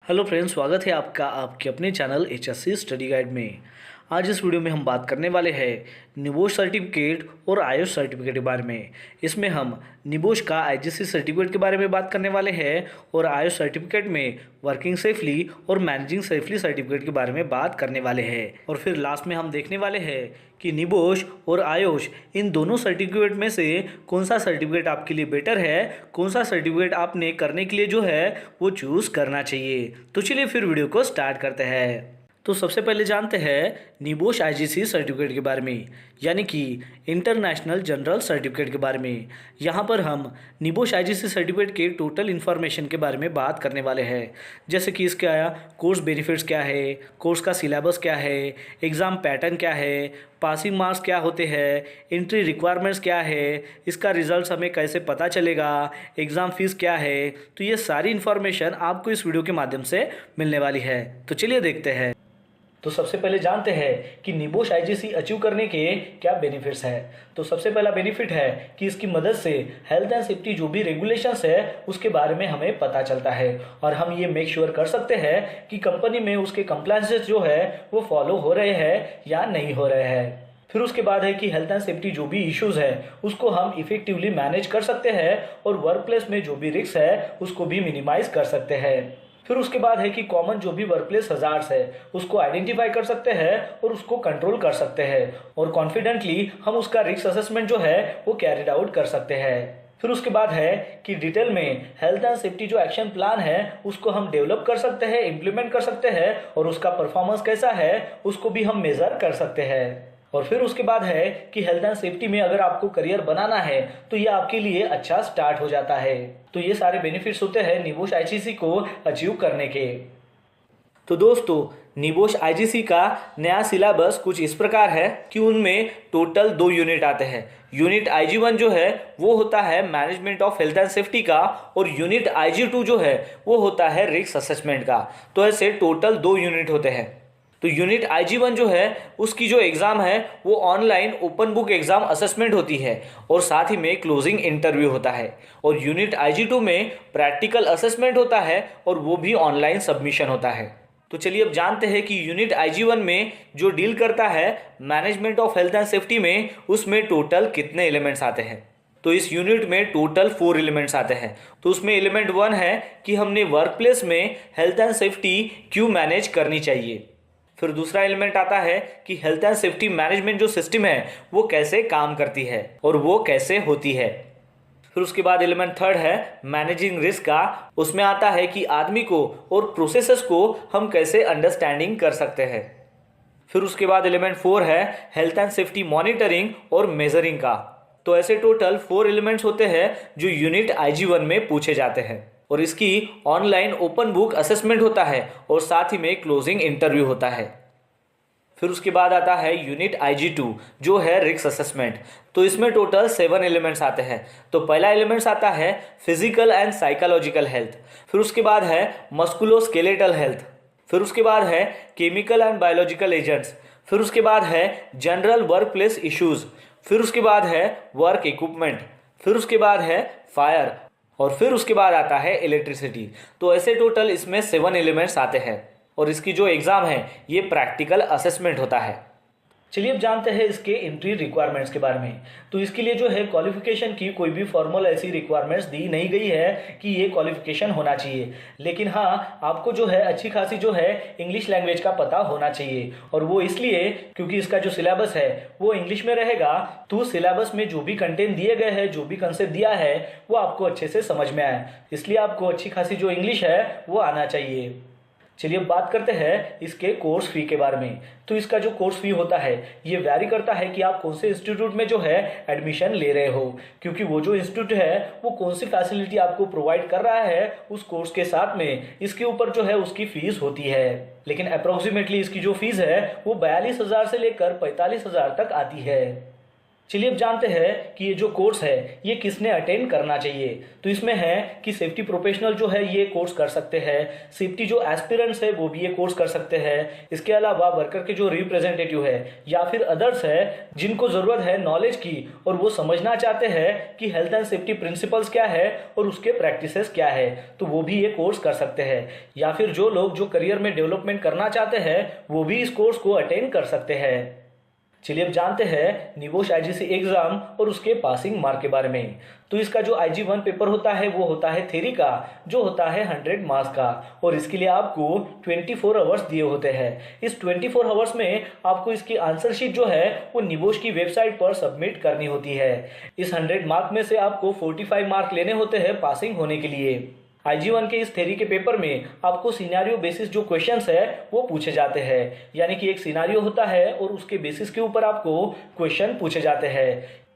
Hello friends, स्वागत है आपका आपके अपने चैनल एचएससी स्टडी गाइड में। आज इस वीडियो में हम बात करने वाले हैं निबोश सर्टिफिकेट और आयुष सर्टिफिकेट के बारे में। इसमें हम निबोश का आईजीसी सर्टिफिकेट के बारे में बात करने वाले हैं और आयुष सर्टिफिकेट में वर्किंग सेफली और मैनेजिंग सेफली सर्टिफिकेट के बारे में बात करने वाले हैं। और फिर लास्ट में हम देखने वाले हैं कि निबोश और आयुष इन दोनों सर्टिफिकेट में से कौन सा सर्टिफिकेट आपके लिए बेटर है, कौन सा सर्टिफिकेट आपने करने के लिए जो है वो चूज़ करना चाहिए। तो चलिए फिर वीडियो को स्टार्ट करते हैं। तो सबसे पहले जानते हैं निबोश आईजीसी सर्टिफिकेट के बारे में, यानी कि इंटरनेशनल जनरल सर्टिफिकेट के बारे में। यहाँ पर हम निबोश आईजीसी सर्टिफिकेट के टोटल इन्फॉर्मेशन के बारे में बात करने वाले हैं, जैसे कि इसका कोर्स बेनिफिट्स क्या है, कोर्स का सिलेबस क्या है, एग्ज़ाम पैटर्न क्या है, पासिंग मार्क्स क्या होते हैं, एंट्री रिक्वायरमेंट्स क्या है, इसका रिजल्ट हमें कैसे पता चलेगा, एग्ज़ाम फीस क्या है। तो ये सारी इन्फॉर्मेशन आपको इस वीडियो के माध्यम से मिलने वाली है। तो चलिए देखते हैं। तो सबसे पहले जानते हैं कि निबोश आईजीसी अचीव करने के क्या बेनिफिट्स हैं। तो सबसे पहला बेनिफिट है कि इसकी मदद से हेल्थ एंड सेफ्टी जो भी रेगुलेशंस है उसके बारे में हमें पता चलता है और हम ये मेक श्योर कर सकते हैं कि कंपनी में उसके कंप्लायंसेस जो है वो फॉलो हो रहे हैं या नहीं हो रहे हैं। फिर उसके बाद है कि हेल्थ एंड सेफ्टी जो भी इश्यूज है उसको हम इफेक्टिवली मैनेज कर सकते हैं और वर्क प्लेस में जो भी रिस्क है उसको भी मिनिमाइज कर सकते हैं। फिर उसके बाद है कि कॉमन जो भी वर्कप्लेस हजार्ड्स है उसको आइडेंटिफाई कर सकते हैं और उसको कंट्रोल कर सकते हैं और कॉन्फिडेंटली हम उसका रिस्क असेसमेंट जो है वो कैरिड आउट कर सकते हैं। फिर उसके बाद है कि डिटेल में हेल्थ एंड सेफ्टी जो एक्शन प्लान है उसको हम डेवलप कर सकते हैं, इम्प्लीमेंट कर सकते हैं और उसका परफॉर्मेंस कैसा है उसको भी हम मेजर कर सकते हैं। और फिर उसके बाद है कि हेल्थ एंड सेफ्टी में अगर आपको करियर बनाना है तो ये आपके लिए अच्छा स्टार्ट हो जाता है। तो ये सारे बेनिफिट्स होते हैं निबोश आईजीसी को अचीव करने के। तो दोस्तों, निबोश आईजीसी का नया सिलेबस कुछ इस प्रकार है कि उनमें टोटल 2 यूनिट आते हैं। यूनिट IG1 जो है वो होता है management of health and safety का और यूनिट IG2 जो है वो होता है रिस्क असेसमेंट का। तो ऐसे टोटल 2 यूनिट होते हैं। तो यूनिट IG1 जो है उसकी जो एग्ज़ाम है वो online open book exam assessment होती है और साथ ही में क्लोजिंग इंटरव्यू होता है। और यूनिट IG2 में प्रैक्टिकल असेसमेंट होता है और वो भी ऑनलाइन सबमिशन होता है। तो चलिए अब जानते हैं कि यूनिट IG1 में जो डील करता है management of health and safety में उसमें टोटल कितने एलिमेंट्स आते हैं। तो इस यूनिट में टोटल 4 एलिमेंट्स आते हैं। तो उसमें एलिमेंट 1 है कि हमने वर्क प्लेस में हेल्थ एंड सेफ्टी क्यों मैनेज करनी चाहिए। फिर दूसरा एलिमेंट आता है कि हेल्थ एंड सेफ्टी मैनेजमेंट जो सिस्टम है वो कैसे काम करती है और वो कैसे होती है। फिर उसके बाद एलिमेंट 3 है मैनेजिंग रिस्क का। उसमें आता है कि आदमी को और प्रोसेसेस को हम कैसे अंडरस्टैंडिंग कर सकते हैं। फिर उसके बाद एलिमेंट 4 है हेल्थ एंड सेफ्टी मॉनिटरिंग और मेजरिंग का। तो ऐसे टोटल 4 एलिमेंट्स होते हैं जो यूनिट IG1 में पूछे जाते हैं और इसकी ऑनलाइन ओपन बुक असेसमेंट होता है और साथ ही में क्लोजिंग इंटरव्यू होता है। फिर उसके बाद आता है यूनिट IG2 जो है रिस्क असेसमेंट। तो इसमें टोटल 7 एलिमेंट्स आते हैं। तो पहला एलिमेंट्स आता है फिजिकल एंड साइकोलॉजिकल हेल्थ। फिर उसके बाद है मस्कुलोस्केलेटल हेल्थ। फिर उसके बाद है केमिकल एंड बायोलॉजिकल एजेंट्स। फिर उसके बाद है जनरल वर्क प्लेस इश्यूज। फिर उसके बाद है वर्क इक्विपमेंट। फिर उसके बाद है फायर और फिर उसके बाद आता है इलेक्ट्रिसिटी। तो ऐसे टोटल इसमें 7 एलिमेंट्स आते हैं और इसकी जो एग्ज़ाम है ये प्रैक्टिकल असेसमेंट होता है। चलिए अब जानते हैं इसके एंट्री रिक्वायरमेंट्स के बारे में। तो इसके लिए जो है क्वालिफिकेशन की कोई भी फॉर्मल ऐसी रिक्वायरमेंट्स दी नहीं गई है कि ये क्वालिफिकेशन होना चाहिए, लेकिन हाँ आपको जो है अच्छी खासी जो है इंग्लिश लैंग्वेज का पता होना चाहिए। और वो इसलिए क्योंकि इसका जो सिलेबस है वो इंग्लिश में रहेगा। तो सिलेबस में जो भी कंटेंट दिए गए हैं, जो भी कंसेप्ट दिया है वो आपको अच्छे से समझ में आए, इसलिए आपको अच्छी खासी जो इंग्लिश है वो आना चाहिए। चलिए अब बात करते हैं इसके कोर्स फी के बारे में। तो इसका जो कोर्स फी होता है ये वैरी करता है कि आप कौन से इंस्टीट्यूट में जो है एडमिशन ले रहे हो, क्योंकि वो जो इंस्टीट्यूट है वो कौन सी फैसिलिटी आपको प्रोवाइड कर रहा है उस कोर्स के साथ में, इसके ऊपर जो है उसकी फीस होती है। लेकिन अप्रोक्सीमेटली इसकी जो फीस है वो 42,000 से लेकर 45,000 तक आती है। चलिए अब जानते हैं कि ये जो कोर्स है ये किसने अटेंड करना चाहिए। तो इसमें है कि सेफ्टी प्रोफेशनल जो है ये कोर्स कर सकते हैं, सेफ्टी जो एस्पिरेंट्स है वो भी ये कोर्स कर सकते हैं। इसके अलावा वर्कर के जो रिप्रेजेंटेटिव है या फिर अदर्स है जिनको ज़रूरत है नॉलेज की और वो समझना चाहते हैं कि हेल्थ एंड सेफ्टी प्रिंसिपल्स क्या है और उसके प्रैक्टिसेस क्या है, तो वो भी ये कोर्स कर सकते हैं। या फिर जो लोग जो करियर में डेवलपमेंट करना चाहते हैं वो भी इस कोर्स को अटेंड कर सकते हैं। चलिए अब जानते हैं निबोश आईजीसी एग्जाम और उसके पासिंग मार्क के बारे में। तो इसका जो IG1 पेपर होता है वो होता है थ्योरी का, जो होता है 100 मार्क्स का, और इसके लिए आपको 24 आवर्स दिए होते हैं। इस 24 आवर्स में आपको इसकी आंसर शीट जो है वो निबोश की वेबसाइट पर सबमिट करनी होती है। इस 100 मार्क में से आपको 45 मार्क लेने होते हैं पासिंग होने के लिए। IG1 के इस थ्योरी के पेपर में आपको सिनेरियो बेसिस जो क्वेश्चंस है वो पूछे जाते हैं, यानी कि एक सिनेरियो होता है और उसके बेसिस के ऊपर आपको क्वेश्चन पूछे जाते हैं।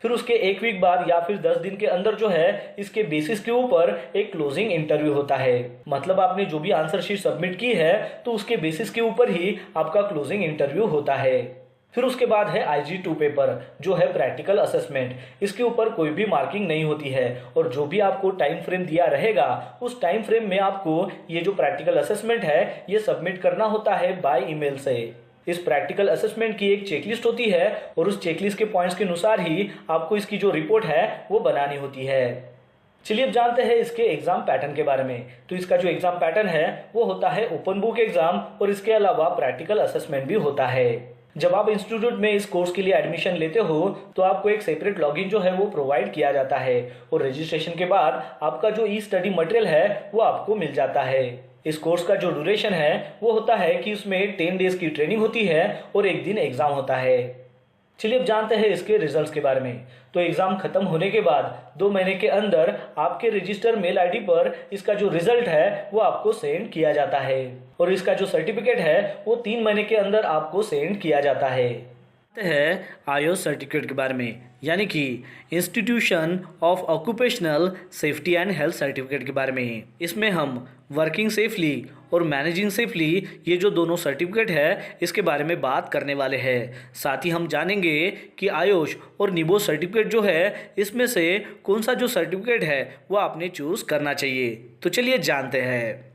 फिर उसके एक वीक बाद या फिर 10 दिन के अंदर जो है इसके बेसिस के ऊपर एक क्लोजिंग इंटरव्यू होता है। मतलब आपने जो भी आंसर शीट सबमिट की है तो उसके बेसिस के ऊपर ही आपका क्लोजिंग इंटरव्यू होता है। फिर उसके बाद है IG2 पेपर, जो है प्रैक्टिकल असेसमेंट। इसके ऊपर कोई भी मार्किंग नहीं होती है और जो भी आपको टाइम फ्रेम दिया रहेगा उस टाइम फ्रेम में आपको ये जो प्रैक्टिकल असेसमेंट है ये सबमिट करना होता है बाय ईमेल से। इस प्रैक्टिकल असेसमेंट की एक चेकलिस्ट होती है और उस चेकलिस्ट के पॉइंट्स के अनुसार ही आपको इसकी जो रिपोर्ट है वो बनानी होती है। चलिए अब जानते हैं इसके एग्जाम पैटर्न के बारे में। तो इसका जो एग्जाम पैटर्न है वो होता है ओपन बुक एग्जाम और इसके अलावा प्रैक्टिकल असेसमेंट भी होता है। जब आप इंस्टीट्यूट में इस कोर्स के लिए एडमिशन लेते हो तो आपको एक सेपरेट लॉगिन जो है वो प्रोवाइड किया जाता है और रजिस्ट्रेशन के बाद आपका जो ई स्टडी मटेरियल है वो आपको मिल जाता है। इस कोर्स का जो ड्यूरेशन है वो होता है कि उसमें 10 डेज की ट्रेनिंग होती है और एक दिन एग्जाम होता है। चलिए अब जानते हैं इसके रिजल्ट्स के बारे में। तो एग्जाम खत्म होने के बाद 2 महीने के अंदर आपके रजिस्टर मेल आईडी पर इसका जो रिजल्ट है वो आपको सेंड किया जाता है और इसका जो सर्टिफिकेट है वो 3 महीने के अंदर आपको सेंड किया जाता है। आईओएस सर्टिफिकेट के बारे में, यानी कि institution of occupational safety and health certificate के बारे में। इसमें हम वर्किंग सेफली और मैनेजिंग सेफली ये जो दोनों सर्टिफिकेट है इसके बारे में बात करने वाले हैं। साथ ही हम जानेंगे कि आयुष और निबोश सर्टिफिकेट जो है इसमें से कौन सा जो सर्टिफिकेट है वो आपने चूज करना चाहिए। तो चलिए जानते हैं।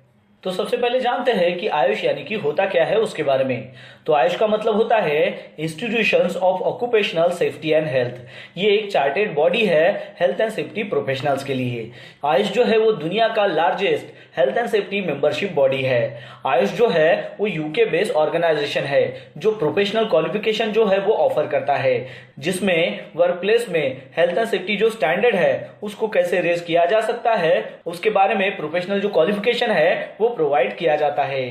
तो सबसे पहले जानते हैं कि आयुष यानी कि होता क्या है उसके बारे में। तो आयुष का मतलब होता है institutions of occupational safety and health. ये एक चार्टेड बॉडी है हेल्थ एंड सेफ्टी प्रोफेशनल्स के लिए। आयुष जो है वो दुनिया का largest health and safety membership body है। आयुष जो है वो यूके बेस्ड ऑर्गेनाइजेशन है जो प्रोफेशनल क्वालिफिकेशन जो है वो ऑफर करता है, जिसमें वर्क प्लेस में हेल्थ एंड सेफ्टी जो स्टैंडर्ड है उसको कैसे रेज किया जा सकता है उसके बारे में प्रोफेशनल जो क्वालिफिकेशन है वो प्रोवाइड किया जाता है।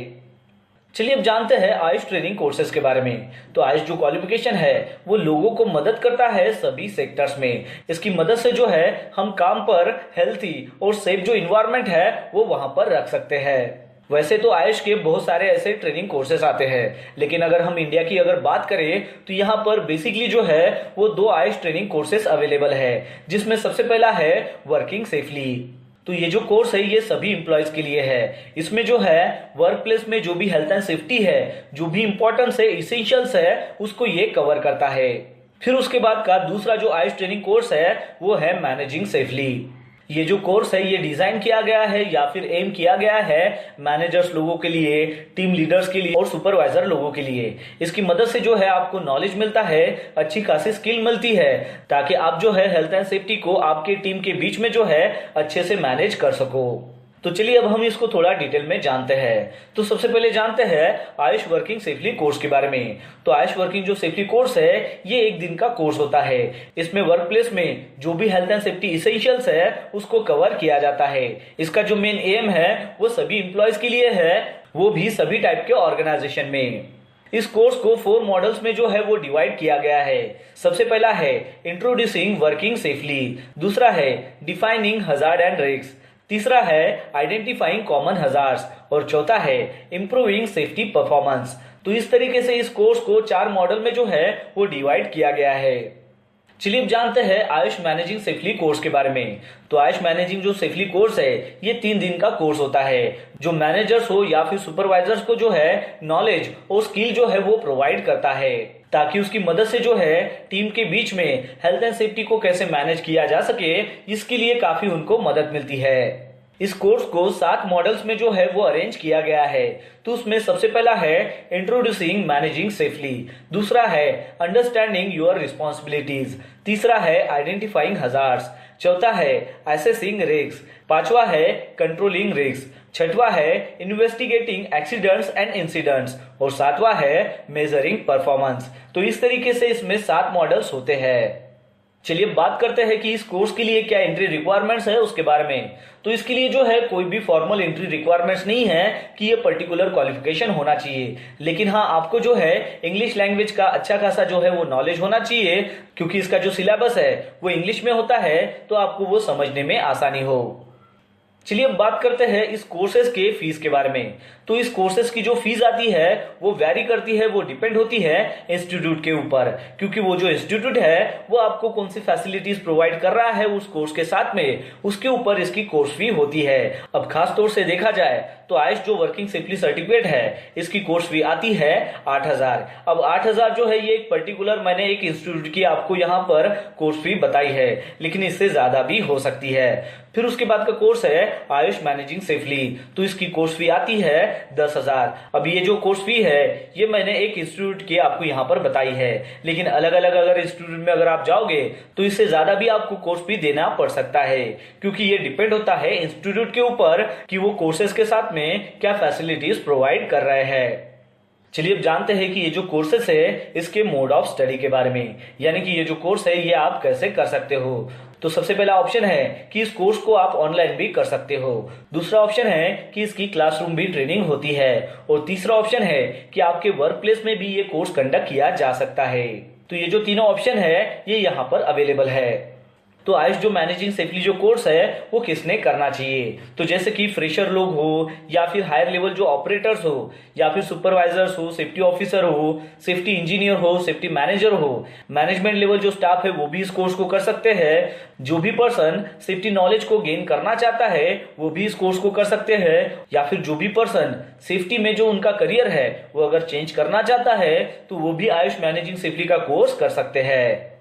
चलिए अब जानते हैं आयुष ट्रेनिंग कोर्सेज के बारे में। तो आयुष जो क्वालिफिकेशन है वो लोगों को मदद करता है सभी सेक्टर्स में। इसकी मदद से जो है हम काम पर हेल्थी और सेफ जो इन्वायरमेंट है वो वहां पर रख सकते हैं। वैसे तो आयुष के बहुत सारे ऐसे ट्रेनिंग कोर्सेज आते हैं, लेकिन अगर हम इंडिया की अगर बात करें तो यहाँ पर बेसिकली जो है वो 2 आयुष ट्रेनिंग कोर्सेज अवेलेबल है, जिसमें सबसे पहला है वर्किंग सेफली। तो ये जो कोर्स है ये सभी एम्प्लॉयज के लिए है। इसमें जो है वर्क प्लेस में जो भी हेल्थ एंड सेफ्टी है, जो भी इंपॉर्टेंस है, इसेंशियल्स है, उसको ये कवर करता है। फिर उसके बाद का दूसरा जो आयुष ट्रेनिंग कोर्स है वो है मैनेजिंग सेफली। ये जो कोर्स है ये डिजाइन किया गया है या फिर एम किया गया है मैनेजर्स लोगों के लिए, टीम लीडर्स के लिए और सुपरवाइजर लोगों के लिए। इसकी मदद से जो है आपको नॉलेज मिलता है, अच्छी खासी स्किल मिलती है, ताकि आप जो है हेल्थ एंड सेफ्टी को आपके टीम के बीच में जो है अच्छे से मैनेज कर सको। तो चलिए अब हम इसको थोड़ा डिटेल में जानते हैं। तो सबसे पहले जानते हैं आयुष वर्किंग सेफली कोर्स के बारे में। तो आयुष वर्किंग जो सेफ्टी कोर्स है ये 1 दिन का कोर्स होता है। इसमें वर्क प्लेस में जो भी हेल्थ एंड सेफ्टी इसेंशियल्स है उसको कवर किया जाता है। इसका जो मेन एम है वो सभी इंप्लॉयज के लिए है, वो भी सभी टाइप के ऑर्गेनाइजेशन में। इस कोर्स को 4 मॉडल्स में जो है वो डिवाइड किया गया है। सबसे पहला है इंट्रोड्यूसिंग वर्किंग सेफली, दूसरा है डिफाइनिंग हजार्ड एंड रिस्क, तीसरा है आइडेंटिफाइंग कॉमन हजार्ड्स और चौथा है इंप्रूविंग सेफ्टी परफॉर्मेंस। तो इस तरीके से इस कोर्स को 4 मॉडल में जो है वो डिवाइड किया गया है। चलिए अब जानते हैं आयुष मैनेजिंग सेफली कोर्स के बारे में। तो आयुष मैनेजिंग जो सेफली कोर्स है ये 3 दिन का कोर्स होता है, जो मैनेजर्स हो या फिर सुपरवाइजर्स को जो है नॉलेज और स्किल जो है वो प्रोवाइड करता है। ताकि उसकी मदद से जो है टीम के बीच में हेल्थ एंड सेफ्टी को कैसे मैनेज किया जा सके, इसके लिए काफी उनको मदद मिलती है। इस कोर्स को 7 मॉडल्स में जो है वो अरेंज किया गया है। तो उसमें सबसे पहला है इंट्रोड्यूसिंग मैनेजिंग सेफली, दूसरा है अंडरस्टैंडिंग योर रिस्पॉन्सिबिलिटीज, तीसरा है आइडेंटिफाइंग हजार्ड्स, चौथा है असेसिंग रिस्क, पांचवा है कंट्रोलिंग रिस्क, छठवा है इन्वेस्टिगेटिंग एक्सीडेंट्स एंड इंसिडेंट्स और सातवां है मेजरिंग परफॉर्मेंस। तो इस तरीके से इसमें 7 मॉडल्स होते हैं। चलिए बात करते हैं कि इस कोर्स के लिए क्या एंट्री रिक्वायरमेंट्स है उसके बारे में। तो इसके लिए जो है कोई भी फॉर्मल एंट्री रिक्वायरमेंट्स नहीं है कि ये पर्टिकुलर क्वालिफिकेशन होना चाहिए, लेकिन हाँ आपको जो है इंग्लिश लैंग्वेज का अच्छा खासा जो है वो नॉलेज होना चाहिए, क्योंकि इसका जो सिलेबस है वो इंग्लिश में होता है, तो आपको वो समझने में आसानी हो। चलिए अब बात करते हैं इस कोर्सेज के फीस के बारे में। तो इस कोर्सेज की जो फीस आती है वो वैरी करती है, वो डिपेंड होती है इंस्टीट्यूट के ऊपर, क्योंकि वो जो इंस्टीट्यूट है वो आपको कौन सी फैसिलिटीज प्रोवाइड कर रहा है उस कोर्स के साथ में, उसके ऊपर इसकी कोर्स फी होती है। अब खास तौर से देखा जाए तो आयुष जो वर्किंग सेफली सर्टिफिकेट है इसकी कोर्स फी आती है 8,000। अब 8,000 जो है ये एक पर्टिकुलर मैंने एक इंस्टीट्यूट की आपको यहाँ पर कोर्स फी बताई है, लेकिन इससे ज्यादा भी हो सकती है। फिर उसके बाद का कोर्स है आयुष मैनेजिंग सेफली, तो इसकी कोर्स फी आती है 10,000। अब ये जो कोर्स फी है ये मैंने एक इंस्टीट्यूट की आपको यहाँ पर बताई है, लेकिन अलग अलग अगर इंस्टीट्यूट में अगर आप जाओगे तो इससे ज्यादा भी आपको कोर्स फी देना पड़ सकता है, क्योंकि ये डिपेंड होता है इंस्टीट्यूट के ऊपर कि वो कोर्सेज के साथ में क्या फैसिलिटीज प्रोवाइड कर रहे हैं। चलिए अब जानते हैं कि ये जो कोर्सेस है इसके मोड ऑफ स्टडी के बारे में, यानी कि ये जो कोर्स है ये आप कैसे कर सकते हो। तो सबसे पहला ऑप्शन है कि इस कोर्स को आप ऑनलाइन भी कर सकते हो, दूसरा ऑप्शन है कि इसकी क्लासरूम भी ट्रेनिंग होती है, और तीसरा ऑप्शन है कि आपके वर्क प्लेस में भी ये कोर्स कंडक्ट किया जा सकता है। तो ये जो तीनों ऑप्शन है ये यहाँ पर अवेलेबल है। तो आयुष जो मैनेजिंग सेफली जो कोर्स है वो किसने करना चाहिए, तो जैसे कि फ्रेशर लोग हो या फिर हायर लेवल जो ऑपरेटर्स हो या फिर सुपरवाइजर्स हो, सेफ्टी ऑफिसर हो, सेफ्टी इंजीनियर हो, सेफ्टी मैनेजर हो, मैनेजमेंट लेवल जो स्टाफ है वो भी इस कोर्स को कर सकते हैं। जो भी पर्सन सेफ्टी नॉलेज को गेन करना चाहता है वो भी इस कोर्स को कर सकते हैं, या फिर जो भी पर्सन सेफ्टी में जो उनका करियर है वो अगर चेंज करना चाहता है तो वो भी आयुष मैनेजिंग सेफली का कोर्स कर सकते हैं।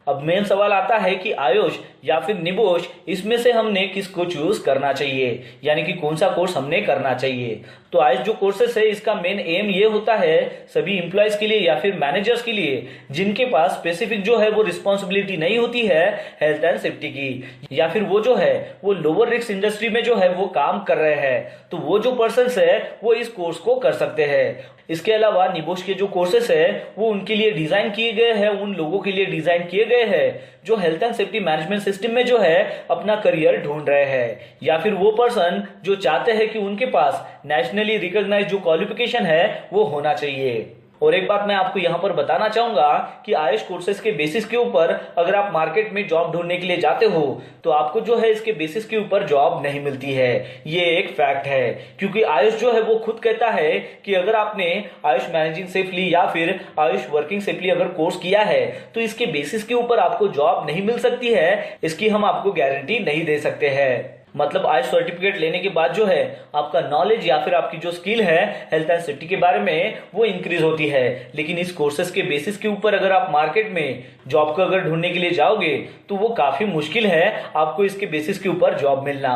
अब मेन सवाल आता है कि आयुष या फिर निबोश इसमें से हमने किसको चूज करना चाहिए, यानी कि कौन सा कोर्स हमने करना चाहिए। तो आयुष जो कोर्सेस है इसका मेन एम ये होता है सभी इंप्लॉयज के लिए या फिर मैनेजर्स के लिए जिनके पास स्पेसिफिक जो है वो रिस्पॉन्सिबिलिटी नहीं होती है हेल्थ एंड सेफ्टी की, या फिर वो जो है वो लोअर रिस्क इंडस्ट्री में जो है वो काम कर रहे हैं, तो वो जो पर्सन है वो इस कोर्स को कर सकते हैं। इसके अलावा निबोश के जो कोर्सेस है वो उनके लिए डिजाइन किए गए हैं, उन लोगों के लिए डिजाइन किए गए हैं जो health and safety management system में जो है अपना करियर ढूंढ रहे हैं, या फिर वो पर्सन जो चाहते हैं कि उनके पास नेशनली रिकॉग्नाइज्ड जो क्वालिफिकेशन है वो होना चाहिए। और एक बात मैं आपको यहाँ पर बताना चाहूंगा कि आयुष कोर्सेज के बेसिस के ऊपर अगर आप मार्केट में जॉब ढूंढने के लिए जाते हो तो आपको जो है इसके बेसिस के ऊपर जॉब नहीं मिलती है, ये एक फैक्ट है। क्योंकि आयुष जो है वो खुद कहता है कि अगर आपने आयुष मैनेजिंग सेफली या फिर आयुष वर्किंग सेफली अगर कोर्स किया है तो इसके बेसिस के ऊपर आपको जॉब नहीं मिल सकती है, इसकी हम आपको गारंटी नहीं दे सकते हैं। मतलब आयुष सर्टिफिकेट लेने के बाद जो है आपका नॉलेज या फिर आपकी जो स्किल है हेल्थ एंड सेफ्टी के बारे में वो इंक्रीज होती है, लेकिन इस कोर्सेज के बेसिस के ऊपर अगर आप मार्केट में जॉब को अगर ढूंढने के लिए जाओगे तो वो काफी मुश्किल है आपको इसके बेसिस के ऊपर जॉब मिलना।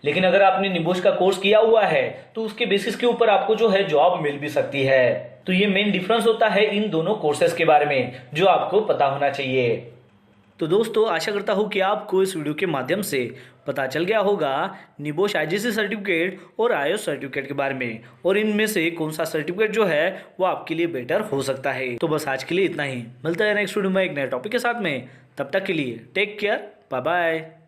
लेकिन अगर आपने निबोश का कोर्स किया हुआ है तो उसके बेसिस के ऊपर आपको जो है जॉब मिल भी सकती है। तो ये मेन डिफरेंस होता है इन दोनों कोर्सेज के बारे में जो आपको पता होना चाहिए। तो दोस्तों आशा करता हूँ कि आपको इस वीडियो के माध्यम से पता चल गया होगा निबोश आईजीसी सर्टिफिकेट और आयुष सर्टिफिकेट के बारे में, और इनमें से कौन सा सर्टिफिकेट जो है वो आपके लिए बेटर हो सकता है। तो बस आज के लिए इतना ही, मिलता है नेक्स्ट वीडियो में एक नए टॉपिक के साथ में, तब तक के लिए टेक केयर, बाय बाय।